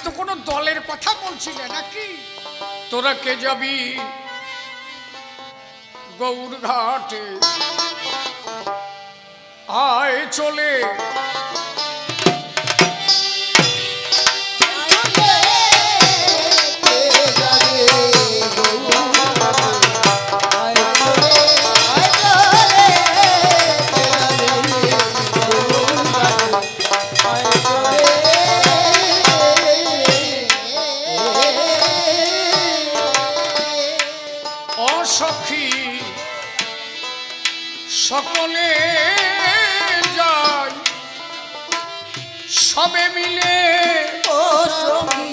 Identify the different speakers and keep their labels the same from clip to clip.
Speaker 1: তো কোনো দলের কথা বলছি না নাকি? তোরা কে যাবি গৌরঘাটে, আয় চলে সখী সকলে যায় সবে মিলে,
Speaker 2: ও সখী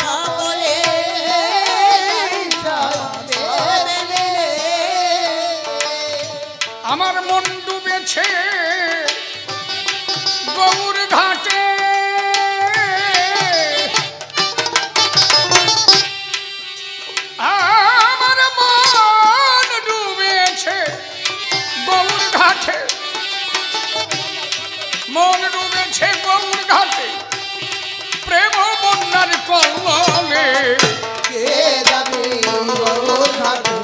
Speaker 2: সকলে সবে মিলে।
Speaker 1: আমার মন ডুবেছে গৌর ঘাটে, মন ডুবেছে গৌর ঘাটে প্রেম বন্যার কল্যাণে।
Speaker 2: কে যাবে গৌর ঘাটে,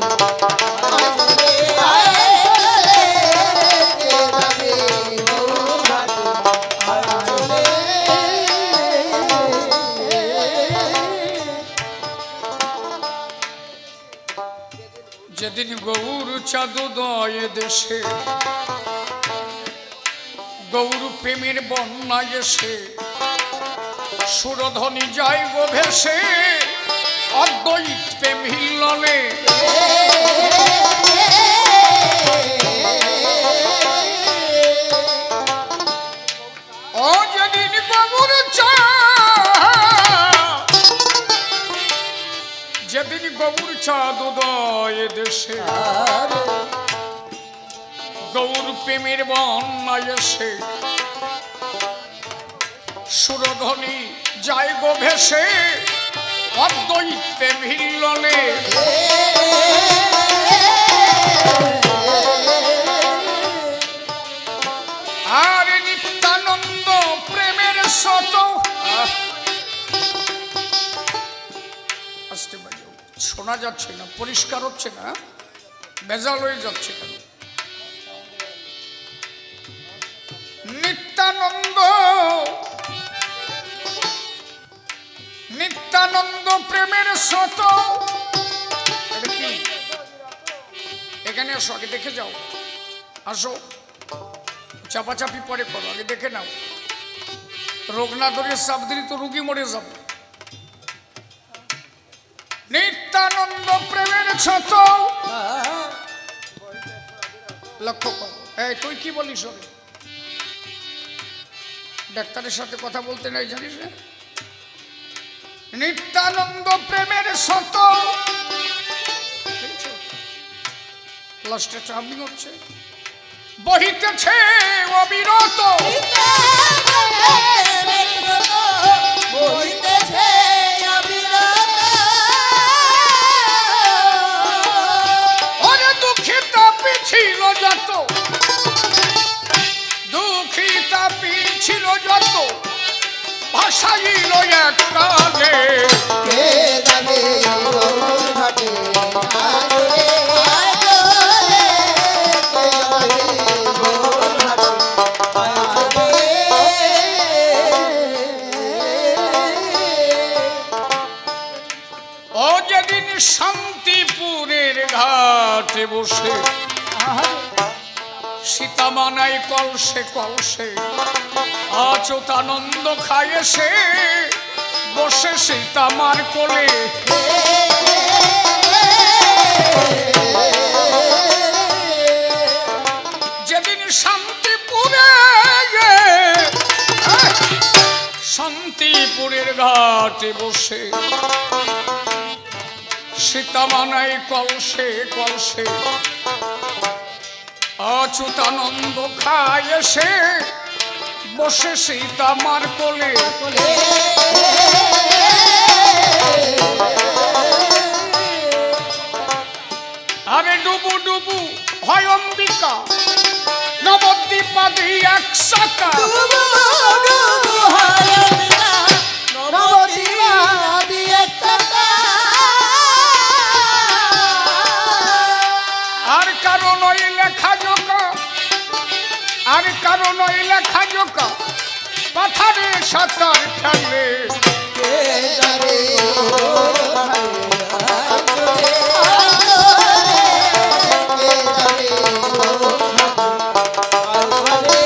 Speaker 1: যেদিন গৌর চাঁদোদয় দেশে গৌর প্রেমের বন্যায় এসে সুরধ্বনি যায় গো ভেসে অদ্বৈত প্রেম হিল্লনে। ও যেদিন গৌর যেদিন গৌর চাঁদোদয় দেশে গৌর প্রেমের বন্যায় এসে সুরধ্বনি যায় গো ভেসে অদ্বৈত প্রেম হিল্লনে। আর নিত্যানন্দ প্রেমের শত শোনা যাচ্ছে না, পরিষ্কার হচ্ছে না, ভেজাল হয়ে যাচ্ছে কেন? নিত্যানন্দ নিত্যানন্দ প্রেমের শত, এখানে আসো, আগে দেখে যাও, আসো, চাপাচাপি পরে করো, আগে দেখে নাও। রোগ না ধরে চাপ দিলে তো রুগী মরে যাব। নিত্যানন্দ প্রেমের শত, লক্ষ্য করো। এই তুই কি বলিস? ডাক্তারের সাথে কথা বলতে নাই জানিস না? নিত্যানন্দ প্রেমের শত, লাস্টে ট্রাভেলিং হচ্ছে, বহিতেছে অবিরত,
Speaker 2: বহিতেছে অবিরত।
Speaker 1: ওরে দুঃখী তাপি ছিল যত, দুঃখী তাপি ছিল যত ভাসাইল এক কালে।
Speaker 2: কে যাবে গৌর ঘাটে,
Speaker 1: ও যেদিন শান্তিপুরের ঘাটে বসে সীতা মানাই কলসে কলসে অচ্যুতানন্দ খায় সে বসে সীতা মার কোলে। যেদিন শান্তিপুরের ঘাটে বসে সীতা মানাই কলসে কলসে অচ্যুতানন্দ খায় সে বসে সীতা মার কোলে। আরে ডুবু ডুবু হয় অম্বিকা নবদ্বীপাদি এক শাখা,
Speaker 2: নবদ্বীপ
Speaker 1: কারো নয় লেখা জোকা পাথারে সাঁতার খেলে
Speaker 2: কে যাবে ওর ঘাটে কে যাবে ওর ঘাটে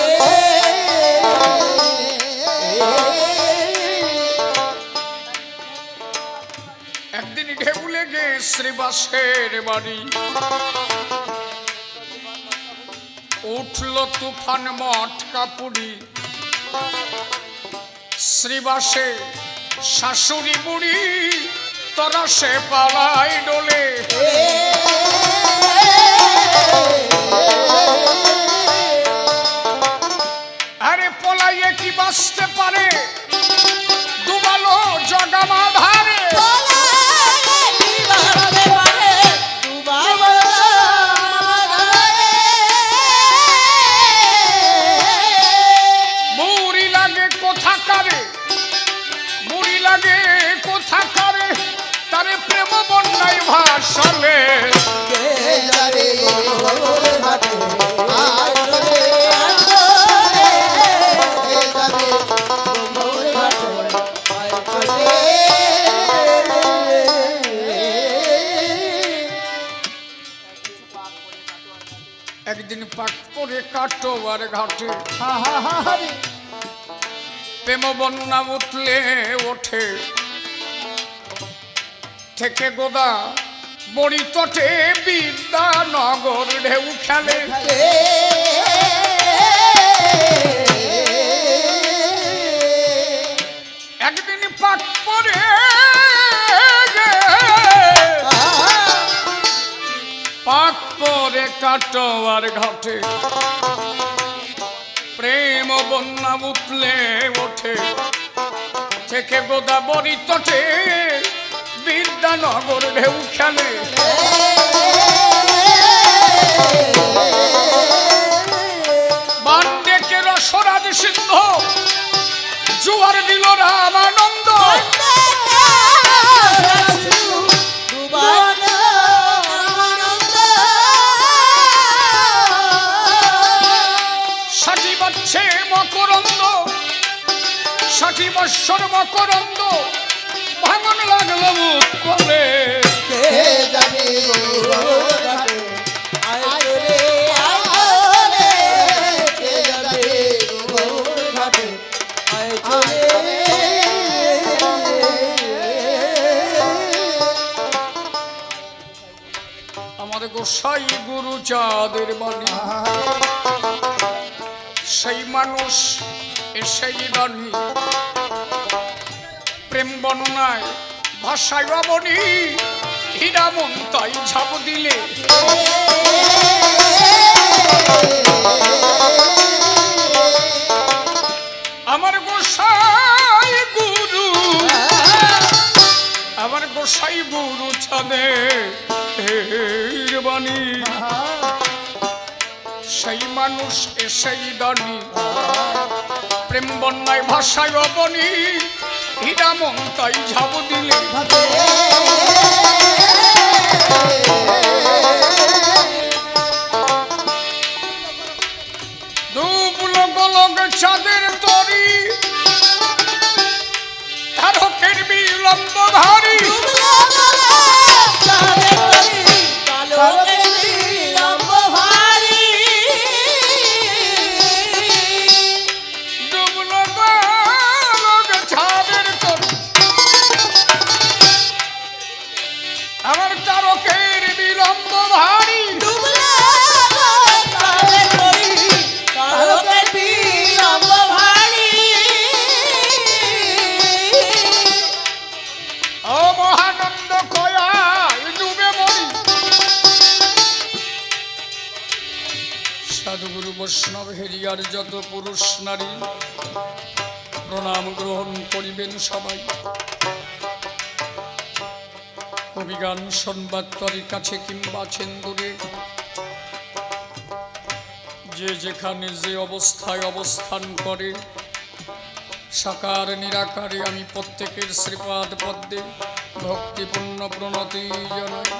Speaker 1: একদিন ঢেউলে গে শ্রীবাসের বাড়ি উঠল তুফান মটকা পুরি শ্রীবাসে শাশুড়ি বুড়ি তোরা সে পালাই ডোলে আরে পলাইয়ে কি বাঁচতে পারে ডুবালো জগামা ধারে বুড়ি লাগে কোথাকারে বুড়ি লাগে কোথাকারে তারে প্রেম বন্যায় ভাসালে
Speaker 2: কে যাবে ওর ঘাটে আসরে কে যাবে ওর ঘাটে
Speaker 1: একদিন পাক পরে কাটোয়ার ঘাটে প্রেম বন্যা উঠলে ওঠে থেকে গোদা বড়ি তটে বিদ্যানগর ঢেউ খেলে একদিন পাক পরে পাক পরে কাটোয়ার ঘাটে প্রেম বন্যা উঠলে ওঠে থেকে গোদাবরী তটে বিদ্যানগর ঢেউ খেলে বান্ডেকে রসরাজ সিন্ধ জোয়ার দিল রামানন্দ ষাটি বাচ্ছে মকরন্দ 60 বৎসর মকরন্দ ভাঙন লাগলো মুখ করে
Speaker 2: কে যাবে ওর ঘাটে আসরে কে যাবে ওর ঘাটে আসরে
Speaker 1: আমাদের গোসাই গুরু চাঁদের বাণী সেই মানুষ সেই বাণী প্রেম বন্যায় ভাষায় অবনী হীরামন তাই ঝাপ দিলে আমার গোসাই গুরু চাঁদের বাণী সেই মানুষ সেই দানি প্রেম বন্যায় ভাষায় অবনী হীরামন তাই ঝাপ দিলে দুবুলো গোলক চাঁদের তরি তারকের বিলম্ব ভারী দুবুলো গোলক চাঁদের তরি আমার তারকের বিলম্ব ভারী ও মহানন্দ কয়ায় ডুবে মরি সাধুগুরু বৈষ্ণব হেরিয়ার যত পুরুষ নারী প্রণাম গ্রহণ করিবেন সবাই কবিগান সংবাদ তরি কাছে কিংবা দূরে যে যেখানে যে অবস্থায় অবস্থান করে সাকার নিরাকারে আমি প্রত্যেকের শ্রীপাদ পদ্মে ভক্তিপূর্ণ প্রণতি জানাই।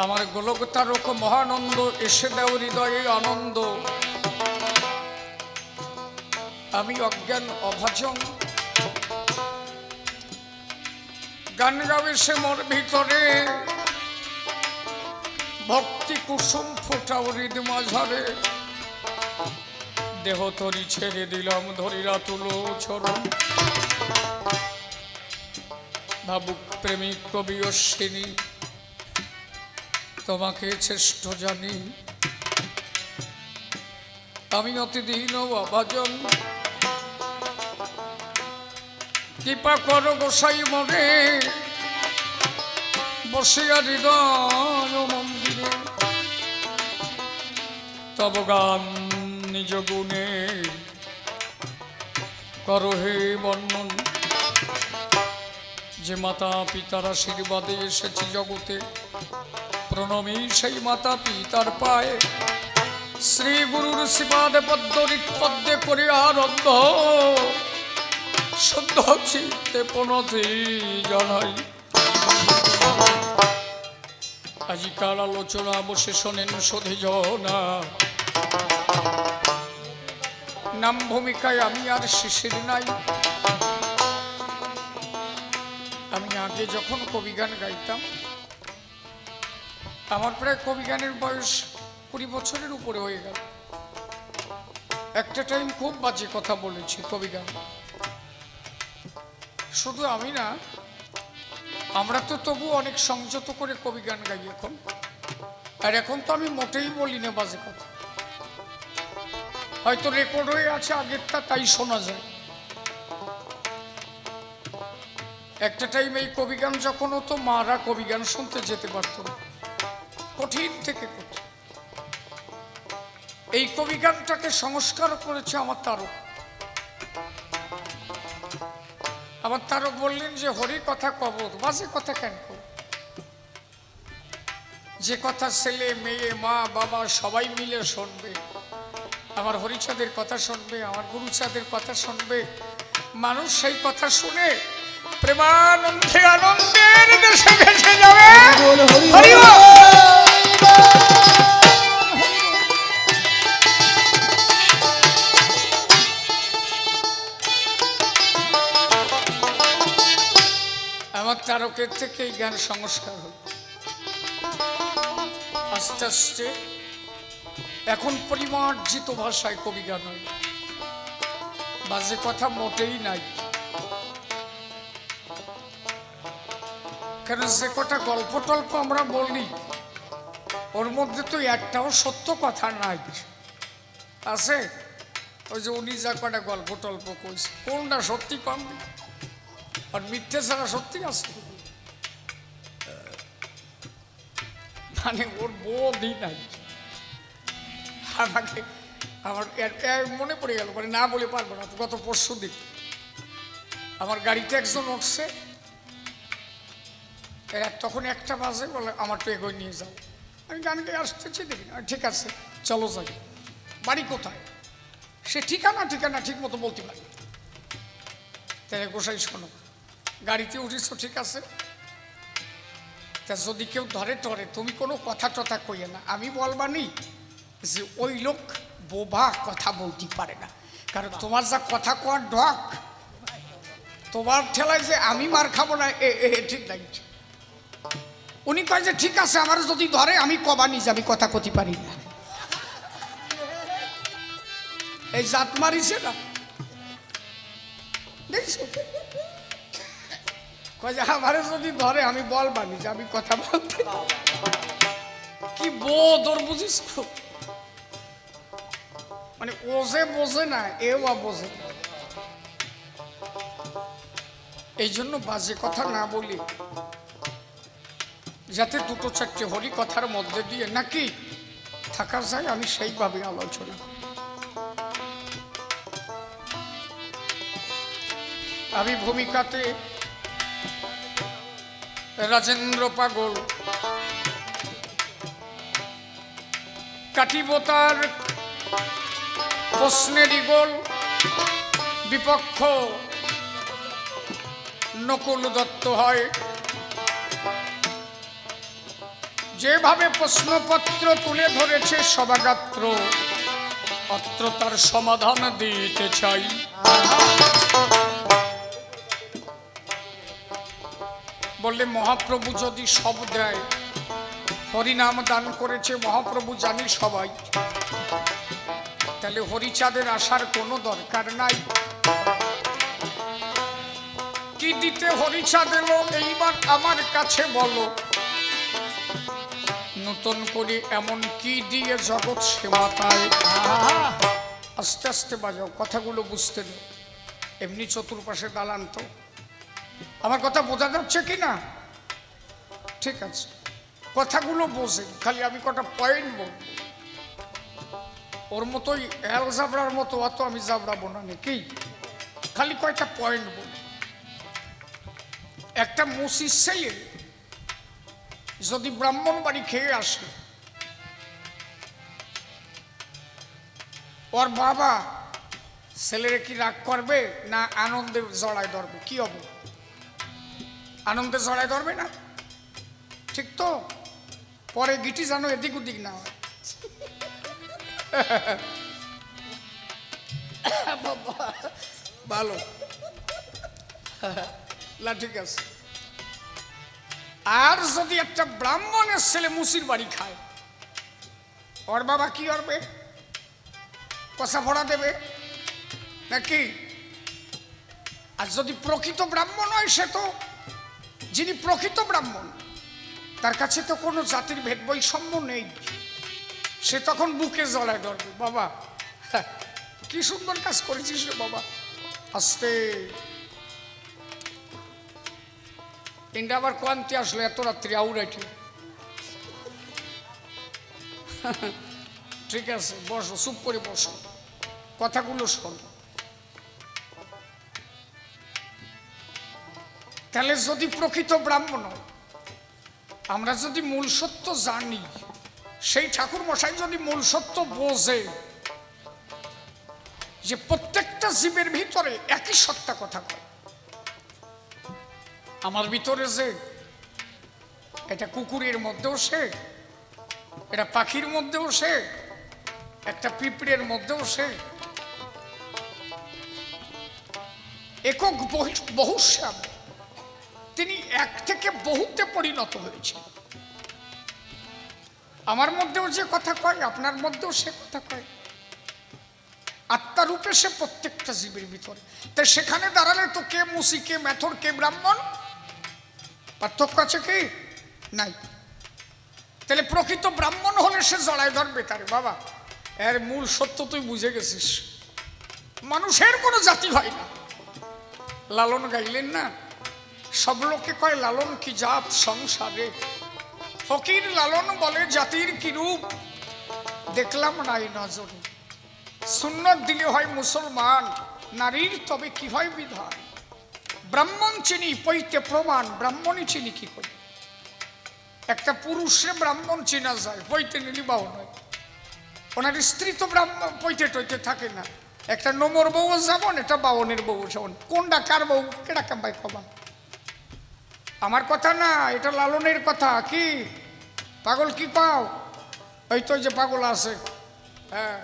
Speaker 1: আমার গোলক তারক মহানন্দ এসে দাও হৃদয়ে আনন্দ। আমি অজ্ঞান অভাজন, গান গাবে সে মোর ভিতরে, ভক্তি কুসুম ফোটাও হৃদ মাঝারে। দেহ তরি ছেড়ে দিলাম ধরিরা তুলো চরণ। ভাবুক প্রেমিক কবি অশ্বিনী, তোমাকে শ্রেষ্ঠ জানি। আমি অতি দীন অভাজন, কৃপা করো গোসাই মনে, বসিয়া হৃদয় মন্দিরে। তব গান নিজ গুণে করো হে বর্ণন। যে মাতা পিতার আশীর্বাদে এসেছি জগতে, প্রণমী সেই মাতা পিতার পায়ে। শ্রী গুরুর শিবাদে পদ্ম পদ্মে করে আরব্ধ, শুদ্ধ চিত্তে প্রণতি জানাই। আজিকার আলোচনা বসে শোনেন সধি জনা, নাম ভূমিকায় আমি আর শিশির নাই। আমি আগে যখন কবিগান গাইতাম, আমার প্রায় কবিগানের বয়স 20 বছরের উপরে হয়ে গেল। একটা টাইম খুব বাজে কথা বলেছি কবিগান। শুধু আমি না, আমরা তো তবু অনেক সংযত করে কবিগান গাই এখন। আর এখন তো আমি মোটেই বলি না বাজে কথা, হয়তো রেকর্ড হয়ে আছে আগেরটা, তাই শোনা যায়। একটা টাইম এই কবিগান যখন হতো, মারা কবিগান শুনতে যেতে পারত না, কঠিন থেকে কঠিন। এই কবিগানটাকে সংস্কার করেছে আমার তারক। আমার তারক বললেন যে হরি কথা কব, বাজে কথা কেন কব? যে কথা ছেলে মেয়ে মা বাবা সবাই মিলে শুনবে, আমার হরিচাঁদের কথা শুনবে, আমার গুরুচাঁদের কথা শুনবে, মানুষ সেই কথা শুনে প্রেমানন্দে আনন্দের দেশে ভেসে যাবে। হরি বল। আমার তারকের থেকে এই গান সংস্কার হল আস্তে আস্তে। এখন পরিমার্জিত ভাষায় কবি গান হয়, বাজে কথা মোটেই নাই। কেন যে কটা গল্প টল্প আমরা বলি, ওর মধ্যে তো একটাও সত্য কথা নাই। আছে ওই যে উনি যা কটা গল্প টল্প কইছে, কোনটা সত্যি কম, আর মিথ্যে ছাড়া সত্যি আছে? মানে ওর বোধই নাই। আমাকে আমার মনে পড়ে গেল, মানে না বলে পারবো না। গত পরশু দিন আমার গাড়িতে একজন উঠছে, তখন 1টা বাজে, বলে আমার তো এগোয় নিয়ে যাও। আমি গান গিয়ে আসতেছি, দেখি ঠিক আছে চলো যাই। বাড়ি কোথায়? সে ঠিকানা ঠিক মতো বলতে পারি। তাই গোসাই শোনো, গাড়িতে উঠিস ঠিক আছে, তা যদি কেউ ধরে টরে তুমি কোনো কথা টথা কইয়ে না। আমি বলবানি যে ওই লোক বোবা, কথা বলতে পারে না। কারণ তোমার যা কথা কোয়ার ঢক, তোমার ঠেলায় যে আমি মার খাবো না, ঠিক লাগছে। উনি কয় যে ঠিক আছে, আমার যদি ধরে আমি কবানি যাবি, কথা কতি পারি না। এই জাত মারিছে না, দেখছো? কয় যে আমারে যদি ধরে আমি বলবানি যে আমি কথা বলতে। কি বোধ ওর, বুঝিস? মানে ও যে বোঝে না, এও বোঝে না। এই জন্য বাজে কথা না বলি, যাতে 2-4টে হরি কথার মধ্যে দিয়ে নাকি থাকা যায়, আমি সেইভাবে আলোচনা করি। আমি ভূমিকাতে রাজেন্দ্র পাগল, কাটিব তার প্রশ্নেরই গোল, বিপক্ষ নকুল দত্ত হয়। যেভাবে প্রশ্নপত্র তুলে ধরেছে সভাগাত্র, অত্র তার সমাধান দিতে চাই। বললে মহাপ্রভু যদি সব দেয়, হরিনাম দান করেছে মহাপ্রভু জানি সবাই, তাহলে হরিচাঁদের আসার কোনো দরকার নাই। কি দিতে হরিচাঁদ এলো এইবার আমার কাছে বলো, নতুন করে এমন কি দিয়ে জগৎ সেবা পায়। আস্তে আস্তে বাজাও, কথাগুলো বুঝতে দাও। এমনি চতুর্পাশে দালান তো, আমার কথা বোঝা যাচ্ছে কি না? ঠিক আছে, কথাগুলো বোঝে, খালি আমি কটা পয়েন্ট বলব। ওর মতোই এল জাবড়ার মতো অত আমি জাবড়াবো না নাকি, খালি কয়টা পয়েন্ট বল। একটা মুসির ছেলে যদি ব্রাহ্মণ বাড়ি খেয়ে আসে, ওর বাবা ছেলেরে কি রাগ করবে না আনন্দে জড়ায় ধরবে? কি হবে? আনন্দে জড়ায় ধরবে না? ঠিক তো? পরে গিটি জানো এদিক ওদিক না হয়। ভালো না, ঠিক আছে। আর যদি একটা ব্রাহ্মণের ছেলে মুসির বাড়ি খায়, ওর বাবা কি করবে? কষা ফোড়া দেবে নাকি? আর যদি প্রকৃত ব্রাহ্মণ হয়, সে তো, যিনি প্রকৃত ব্রাহ্মণ তার কাছে তো কোনো জাতির ভেদ বৈষম্য নেই, সে তখন বুকে জড়ায় ধরবে। বাবা কি সুন্দর কাজ করেছিস রে বাবা, আস্তে। তিনটা আবার কোয়ান্তি আসলো এত রাত্রি আউরাইটি। ঠিক আছে, বসো, চুপ করে বসো, কথাগুলো শোন। তাহলে যদি প্রকৃত ব্রাহ্মণ হয়, আমরা যদি মূল সত্য জানি, সেই ঠাকুর মশাই যদি মূল সত্য বোঝে যে প্রত্যেকটা জীবের ভিতরে একই সত্তা কথা কয়, আমার ভিতরে যে এটা কুকুরের মধ্যেও সে, এটা পাখির মধ্যেও সে, একটা পিঁপড়ের মধ্যেও সে, একক বহুশ্যাম, তিনি এক থেকে বহুতে পরিণত হয়েছে। আমার মধ্যেও যে কথা কয়, আপনার মধ্যেও সে কথা কয়, আত্মারূপে সে প্রত্যেকটা জীবের ভিতরে। তাই সেখানে দাঁড়ালে তো কে মুসি, কে মেথর, কে ব্রাহ্মণ, পার্থক্য আছে কি? নাই। তাহলে প্রকৃত ব্রাহ্মণ হলে সে জড়ায় ধরবে তারে। বাবা এর মূল সত্য তুই বুঝে গেছিস, মানুষের কোনো জাতি হয় না। লালন গাইলেন না, সব লোকে কয় লালন কি জাত সংসারে, ফকির লালন বলে জাতির কি রূপ, দেখলাম নাই নজরে। সুন্নত দিলে হয় মুসলমান, নারীর তবে কি হয় বিধান। ব্রাহ্মণ চিনি পৈতে প্রমাণ, ব্রাহ্মণই চিনি কি করে? একটা পুরুষে ব্রাহ্মণ চেনা যায়, পৈতে নিলিবাহ নয়। ওনার স্ত্রী তো ব্রাহ্মণ পৈতে টইতে থাকে না। একটা নোমর বউ যেমন, এটা বাবনের বউ যেমন। কোনটা কার বউ কেডা কাম্বাই কবা? আমার কথা না, এটা লালনের কথা। কি পাগল কি পাও? ওই তো যে পাগল আছে, হ্যাঁ,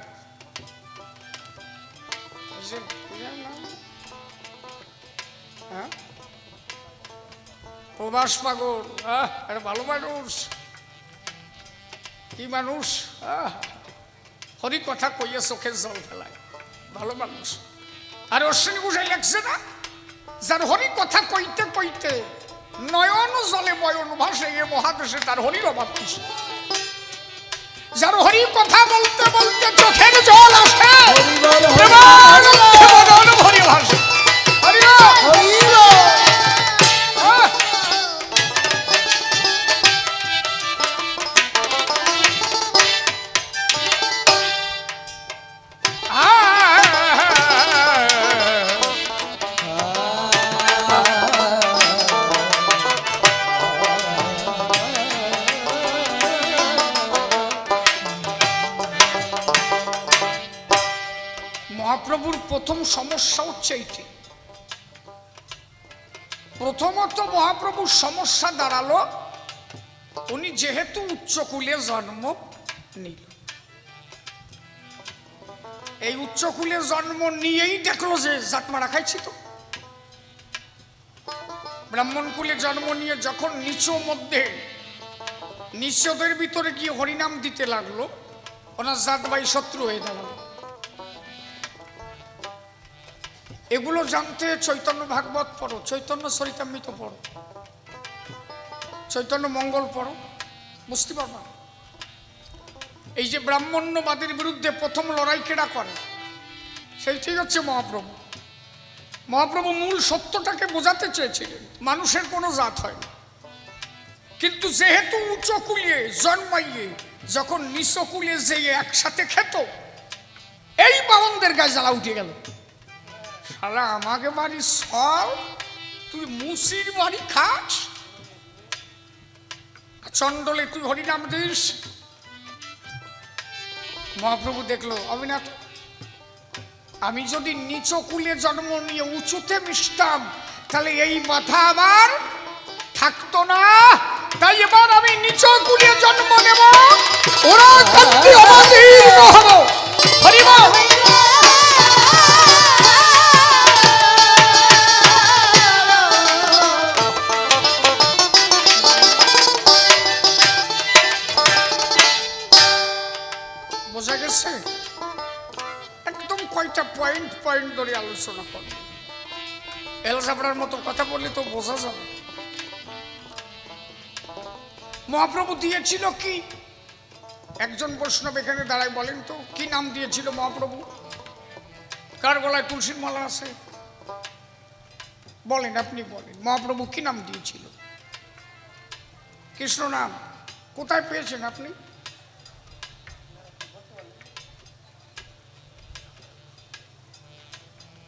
Speaker 1: প্রবাস পাগল, এটা ভালো মানুষ। কি মানুষ? হরি কথা কইয়া চোখের জল ফেলায়, ভালো মানুষ। আর অশ্বিনী ঘোষাই লাগছে না, যার হরি কথা কইতে কইতে নয়ন জলে বয়ন ভাসে, এ মহাদেশে তার হরির অভাব কিসে? যার হরি কথা বলতে বলতে চোখের জল আসে, হরি ভাসে। মহাপ্রভুর প্রথম সমস্যা হচ্ছে এইটি। প্রথমত মহাপ্রভুর সমস্যা দাঁড়ালো উনি যেহেতু উচ্চকুলে জন্ম নিল, এই উচ্চকুলে জন্ম নিয়েই দেখলো যে জাত মারা খাইছি তো। ব্রাহ্মণ কুলে জন্ম নিয়ে যখন নিচ মধ্যে নিঃস্বদের ভিতরে গিয়ে হরিনাম দিতে লাগলো, ওনার জাত ভাই শত্রু হয়ে দাঁড়ালো। এগুলো জানতে চৈতন্য ভাগবত পড়ো, চৈতন্য চরিতামৃত পড়ো, চৈতন্য মঙ্গল পড়ো, বুঝতে পারবা। এই যে ব্রাহ্মণ্যবাদের বিরুদ্ধে প্রথম লড়াই কেডা করে, সেইটাই হচ্ছে মহাপ্রভু। মহাপ্রভু মূল সত্যটাকে বোঝাতে চেয়েছিলেন, মানুষের কোনো জাত হয় না, কিন্তু যেহেতু উচ্চকুলে জন্মাইয়ে যখন নিচকুলে যেয়ে একসাথে খেত, এই বামনদের গায়ে জ্বালা উঠে গেল। শালা আমাকে বাড়ি সব, তুই মুসির বাড়ি খাস, চন্ডলে তুই হরিনাম দিস। মহাপ্রভু দেখলো অবিনাথ, আমি যদি নিচ কুলে জন্ম নিয়ে উঁচুতে মিশতাম তাহলে এই বাধা আবার থাকতো না, তাই এবার আমি নিচ কুলে জন্ম নেব, ওরা কান্তি অবতীর্ণ হব। হরি বল। বোঝা গেছে? একদম কয়টা পয়েন্ট পয়েন্ট ধরে আলোচনা করব, এলজাবরার মতো কথা বললে তো বোঝা যাবে। মহাপ্রভু দিয়েছিল কি? একজন বৈষ্ণব এখানে দাঁড়ায়, বলেন তো কি নাম দিয়েছিল মহাপ্রভু? কার গলায় তুলসীর মালা আছে? বলেন, আপনি বলেন, মহাপ্রভু কি নাম দিয়েছিল? কৃষ্ণ নাম। কোথায় পেয়েছেন আপনি?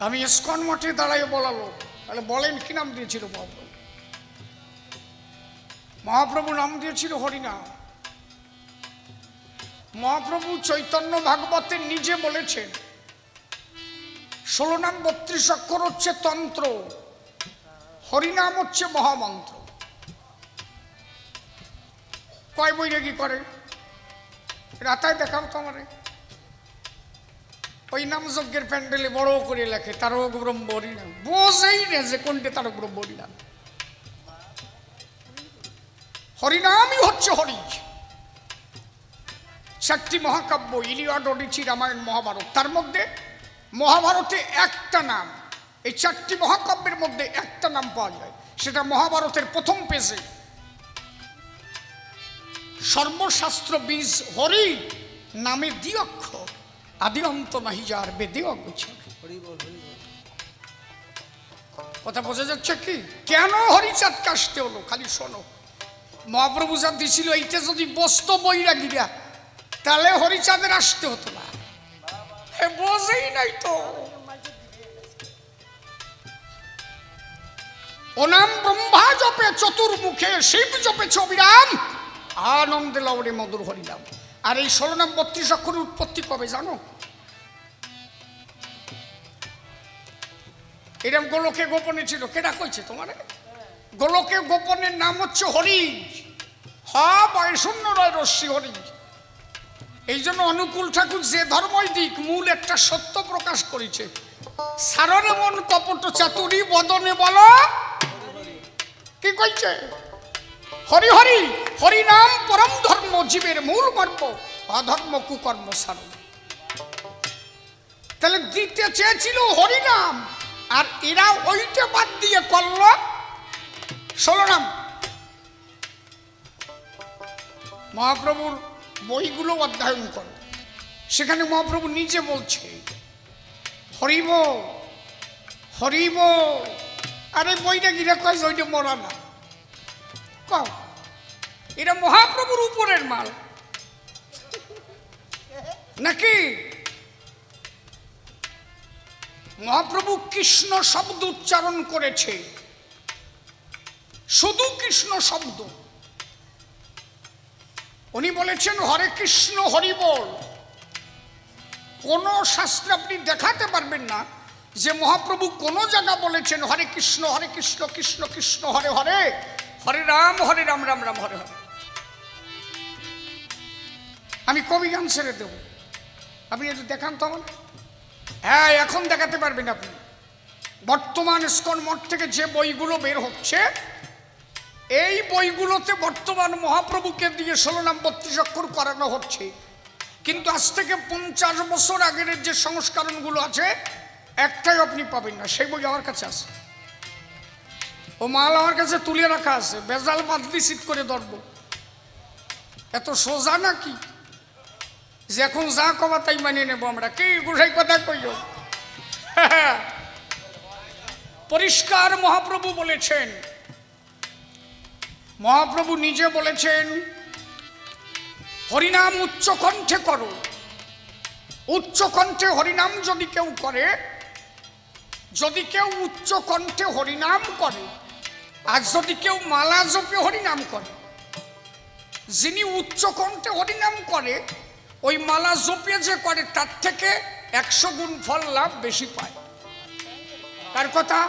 Speaker 1: আমি ইস্কন মঠে দাঁড়াই বলালো, তাহলে বলেন কি নাম দিয়েছিল মহাপ্রভু? মহাপ্রভু নাম দিয়েছিল হরিনাম। মহাপ্রভু চৈতন্য ভাগবতে নিজে বলেছেন 16 নাম 32 অক্ষর হচ্ছে তন্ত্র, হরিনাম হচ্ছে মহামন্ত্র। কয় বৈরাগী করে? রাতায় দেখাও তো আমারে। ওই নাম যজ্ঞের প্যান্ডেলে বড় করে লেখে তারক ব্রহ্ম হরিনাম, বোঝেই না যে কোনটা তারক ব্রহ্ম হরিনাম। হরিনামই হচ্ছে হরি। 4টি মহাকাব্য, ইলিয়াড, ওডিসি, রামায়ণ, মহাভারত, তার মধ্যে মহাভারতে একটা নাম, এই 4টি মহাকাব্যের মধ্যে একটা নাম পাওয়া যায়, সেটা মহাভারতের প্রথম পেজে। সর্বশাস্ত্র বীজ হরি, নামে দ্বিঅক্ষর, আদি অন্ত নাহি যার, বেদে অগোচর। কথা বোঝা যাচ্ছে কি? কেন হরিচাঁদ কাশতে হলো? খালি শোনো, মহাপ্রভু যা দিছিল এইটা যদি বসতো বৈরাগীরা, তাহলে হরিচাঁদের আসতে হতো না। বোঝেই নাই তো। ও নাম ব্রহ্মা জপে চতুর্মুখে, শিব জপে ছবিরাম, আনন্দে লাউরে মধুর হরিনাম। আর এই 16 নাম 32 অক্ষরের উৎপত্তি কবে জানো? এরকম গোলকে গোপনে ছিল। কেডা কইছে তোমার? গোলকে গোপনের নাম হচ্ছে হরি। বয়শূন্য রয় রশ্মি হরি। এই জন্য অনুকূল ঠাকুর যে ধর্মই দিক, মূল একটা সত্য প্রকাশ করেছে। সারণে মন কপট চাতুরি, বদনে বলো কি কইছে? হরি হরি, হরি নাম পরম ধর্ম, জীবের মূল মর্ম, অধর্ম কুকর্ম সারণ। তাহলে দিতে চেয়েছিল হরিনাম, আর এরা ওইটা বাদ দিয়ে করল 16 নাম। মহাপ্রভুর বইগুলো অধ্যয়ন করো, সেখানে মহাপ্রভু নিজে বলছে হরিব হরিব। আরে বইটা গিরা কয় ওইটা মরা না, কও এটা মহাপ্রভুর উপরের মাল নাকি? মহাপ্রভু কৃষ্ণ শব্দ উচ্চারণ করেছে, শুধু কৃষ্ণ শব্দ। উনি বলেছেন হরে কৃষ্ণ হরি বল। কোন শাস্ত্রে আপনি দেখাতে পারবেন না যে মহাপ্রভু কোন জায়গা বলেছেন হরে কৃষ্ণ কৃষ্ণ কৃষ্ণ হরে হরে, হরে রাম রাম রাম হরে হরে। আমি কবি গান ছেড়ে দেবো, আপনি একটু দেখান তো আমার। হ্যাঁ, এখন দেখাতে পারবেন আপনি। বর্তমান ইস্কন মঠ থেকে যে বইগুলো বের হচ্ছে, এই বইগুলোতে বর্তমান মহাপ্রভুকে দিয়ে 16 নাম 32 অক্ষর করানো হচ্ছে, কিন্তু আজ থেকে 50 বছর আগের যে সংস্করণগুলো আছে একটাই আপনি পাবেন না। সেই বই আমার কাছে আছে, ও মাল আমার কাছে তুলে রাখা আছে, বেজাল বাদলি সিট করে ধরবো। এত সোজা নাকি যে এখন যা কবা তাই মানিয়ে নেবো আমরা? কি গোসাই কথা কইও। পরিষ্কার মহাপ্রভু বলেছেন, মহাপ্রভু নিজে বলেছেন, হরিনাম উচ্চ কণ্ঠে করো। উচ্চ কণ্ঠে হরিনাম যদি কেউ করে, যদি কেউ উচ্চ কণ্ঠে হরিনাম করে, আর যদি কেউ মালা জপে হরিনাম করে, যিনি উচ্চ কণ্ঠে হরিনাম করে ওই মালা জপে যে করে তার থেকে 100 গুণ ফল লাভ বেশি পায়। কার কথা?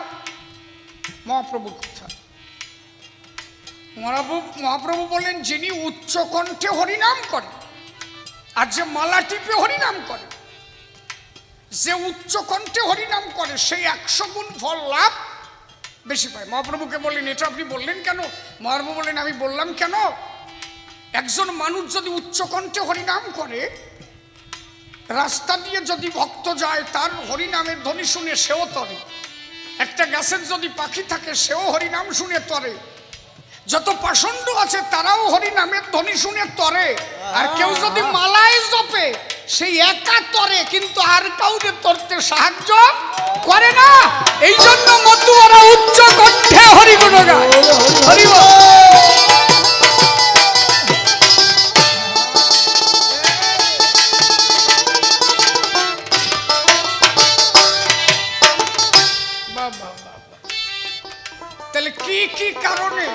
Speaker 1: মহাপ্রভুর কথা। মহাপ্রভু বলেন, যিনি উচ্চ কণ্ঠে হরিনাম করে আর যে মালা টিপে হরিনাম করে, যে উচ্চ কণ্ঠে হরিনাম করে সেই 100 গুণ ফল লাভ বেশি পায়। মহাপ্রভুকে বললেন, এটা আপনি বললেন কেন? মহাপ্রভু বললেন, আমি বললাম কেন? একজন মানুষ যদি উচ্চ কণ্ঠে হরিনাম করে, রাস্তা দিয়ে যদি ভক্ত যায় তার হরিনামের ধ্বনি শুনে সেও তরে। একটা গাছের যদি পাখি থাকে সেও হরিনাম শুনে তরে। যত পাষণ্ড আছে তারাও হরিনামের ধ্বনি শুনে তরে। আর কেউ যদি মালায় জপে সেই একা তরে, কিন্তু আর কাউকে তরতে সাহায্য করে না। এই জন্য মতুয়ারা উচ্চ কণ্ঠে হরিগুণ গায়। হরি বল। তাহলে কি কি কারণে?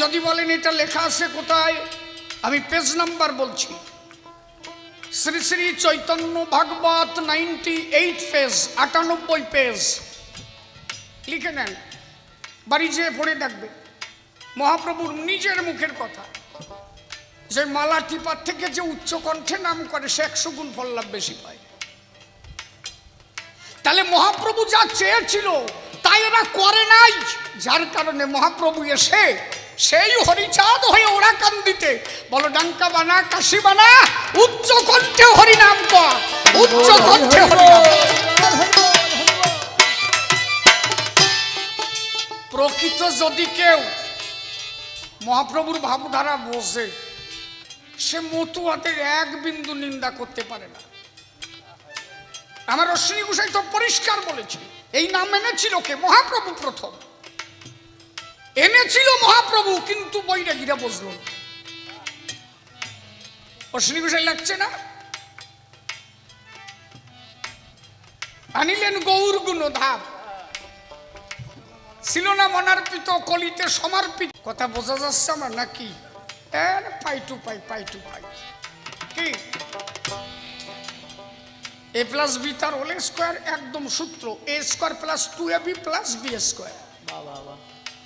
Speaker 1: যদি বলেন এটা লেখা আছে কোথায়, আমি পেজ নাম্বার বলছি। শ্রী শ্রী চৈতন্য ভাগবত 98 পেজ, 98 পেজ লিখে নেন, বাড়ি যেয়ে পড়ে দেখবে। মহাপ্রভুর নিজের মুখের কথা, যে মালা টিপার থেকে যে উচ্চ কণ্ঠে নাম করে সে 100 গুণ ফল লাভ বেশি পায়। তাহলে মহাপ্রভু যা চেয়েছিল তাই এরা করে নাই, যার কারণে মহাপ্রভু এসে সেই হরিচাঁদ হয়ে ওরা কান্দিতে বলো, ডাঙ্কা বানা কাশি বানা, উচ্চ কণ্ঠে হরিনাম কর, উচ্চ কণ্ঠে হরিনাম। প্রকৃত যদি কেউ মহাপ্রভুর ভাবধারা বোঝে, সে মতুয়াদের এক বিন্দু নিন্দা করতে পারে না। আমার অশ্বিনী গোসাই তো পরিষ্কার বলেছে, এই নাম এনেছিল কে? মহাপ্রভু প্রথম এনেছিল মহাপ্রভু, কিন্তু বৈরাগীরা বুঝল না। অশ্বিনী গোসাই লাগছে না? আনিলেন গৌর গুণ ধাপ, ছিল না মনার্পিত কলিতে সমর্পিত। কথা বোঝা যাচ্ছে আমার নাকি? পাই টু পাই, পাই টু পাই। কি a প্লাস বি তার হোল স্কোয়ার, একদম সূত্র a square plus 2ab plus b square.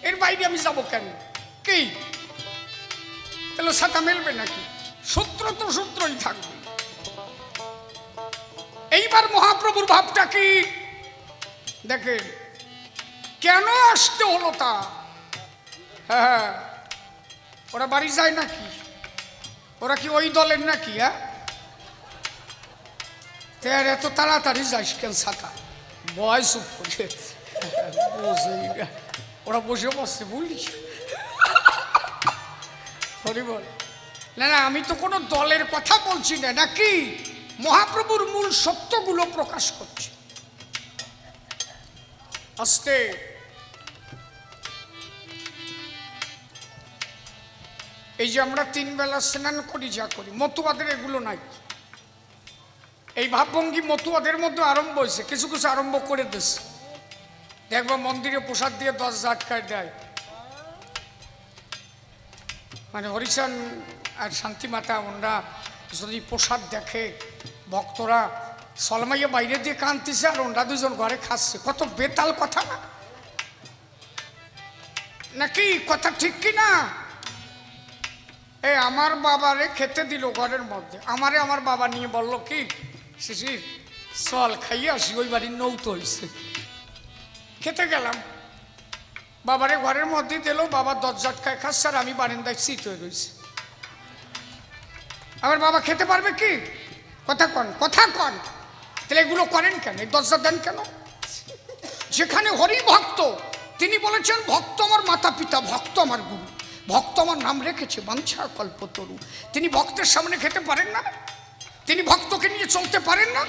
Speaker 1: এর বাইরে আমি যাব কেন? কি তাহলে সাথে মিলবে নাকি? সূত্র তো সূত্রই থাকবে। এইবার মহাপ্রভুর ভাবটা কি দেখেন, কেন আসতে হলো তা? হ্যাঁ, ওরা বাড়ি যায় নাকি? ওরা কি ওই দলের নাকি? হ্যাঁ, এত তাড়াতাড়ি যাইস কেন? ছাতা বয়স ওরা বসে বসছে, বুঝলি? হরি বল। না না, আমি তো কোনো দলের কথা বলছি না, নাকি মহাপ্রভুর মূল সত্যগুলো প্রকাশ করছি। আস্তে এই যে আমরা 3 বেলা স্নান করি, যা করি, মতুয়াদের এগুলো নাই। এই ভাবভঙ্গি মতুয়াদের মধ্যে আরম্ভ হয়েছে, কিছু কিছু আরম্ভ করে দিচ্ছে। দেখবা মন্দিরে প্রসাদ দিয়ে 10 ঝাটকায় দেয়, মানে হরিচান আর শান্তি মাতা ওনরা যদি প্রসাদ দেখে, ভক্তরা সলমাইয়া বাইরে দিয়ে কাঁদতেছে আর ওনরা দুজন ঘরে খাচ্ছে। কত বেতাল কথা না, নাকি? কথা ঠিক কি না? এই আমার বাবারে খেতে দিল ঘরের মধ্যে, আমারে আমার বাবা নিয়ে বলল কি শিশির চল খাইয়ে আসি, ওই বাড়ির নৌতো হয়েছে। খেতে গেলাম, বাবারে ঘরের মধ্যে দিল, বাবা দরজাটকায় খাচ্ছে আর আমি বারান্দায় চিত হয়ে রয়েছি। আমার বাবা খেতে পারবে কি? কথা কন, কথা কন। তাহলে এগুলো করেন কেন, এই দরজা দেন কেন? যেখানে হরি ভক্ত, তিনি বলেছেন ভক্ত আমার মাতা পিতা, ভক্ত আমার গুরু, ভক্ত আমার নাম রেখেছে বাঞ্ছা কল্পতরু। তিনি ভক্তের সামনে খেতে পারেন না? তিনি ভক্তকে নিয়ে চলতে পারেন না?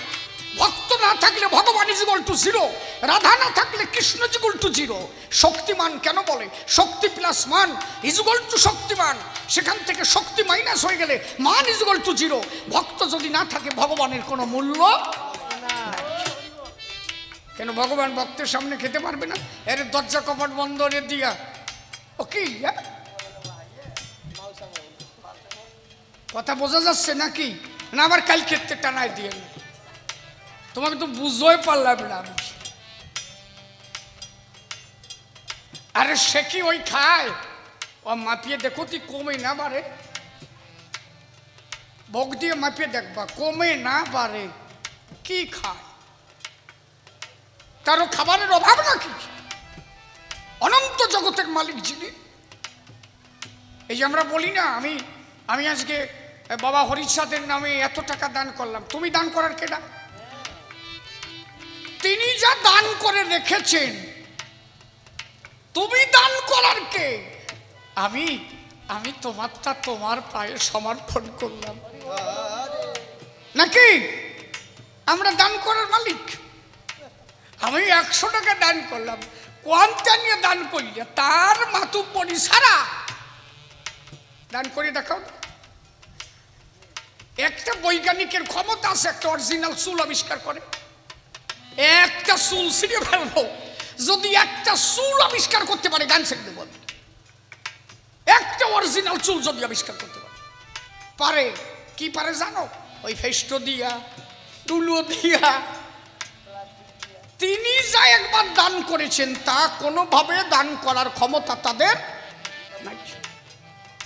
Speaker 1: ভক্ত না থাকলে ভগবান is equal to zero, Radha না থাকলে Krishna is equal to zero. শক্তিমান কেন বলে? শক্তি প্লাস মান ইজ ইকুয়াল টু শক্তিমান, সেখান থেকে শক্তি মাইনাস হয়ে গেলে মান ইজ ইকুয়াল টু জিরো। ভক্ত যদি না থাকে ভগবানের কোনো মূল্য নাই। কেন ভগবান ভক্তের সামনে খেতে পারবে না? এর দরজা কপাট বন্ধ রে দিয়া ও কি কথা বোঝা যাচ্ছে নাকি? না আবার কাল ক্ষেত্রে টানায় দিয়ে না, তোমাকে তো বুঝোই পারলাম না আমি। আরে সে কি ওই খায়? ও মাপিয়ে দেখো তুই কমে না বাড়ে, ভোগ দিয়ে মাপিয়ে দেখবা কমে না বাড়ে। কি খায়? তারও খাবারের অভাব নাকি? অনন্ত জগতের মালিক যিনি। এই যে আমরা বলি না, আমি আজকে বাবা হরিচাঁদের নামে এত টাকা দান করলাম, তুমি দান করার কেডা? তিনি যা দান করে রেখেছেন, তুমি দান করার কে? আমি তোমারটা তোমার পায়ে সমর্পণ করলাম নাকি? আমরা দান করার মালিক। আমি 100 টাকা দান করলাম, কোয়ান্টা নিয়ে দান করি তার মাতুব্বরি সারা দান করে দেখাও। একটা বৈজ্ঞানিকের ক্ষমতা আছে একটা অরিজিনাল চুল আবিষ্কার করে, একটা চুল ছিঁড়ে ফেলবো, যদি একটা চুল আবিষ্কার করতে পারে গান ছেড়ে দেব। একটা অরিজিনাল চুল যদি আবিষ্কার করতে পারে, কি পারে জানো? ওই ফেস্টো দিয়া, তুলো দিয়া। তিনি যা একবার দান করেছেন তা কোনোভাবে দান করার ক্ষমতা তাদের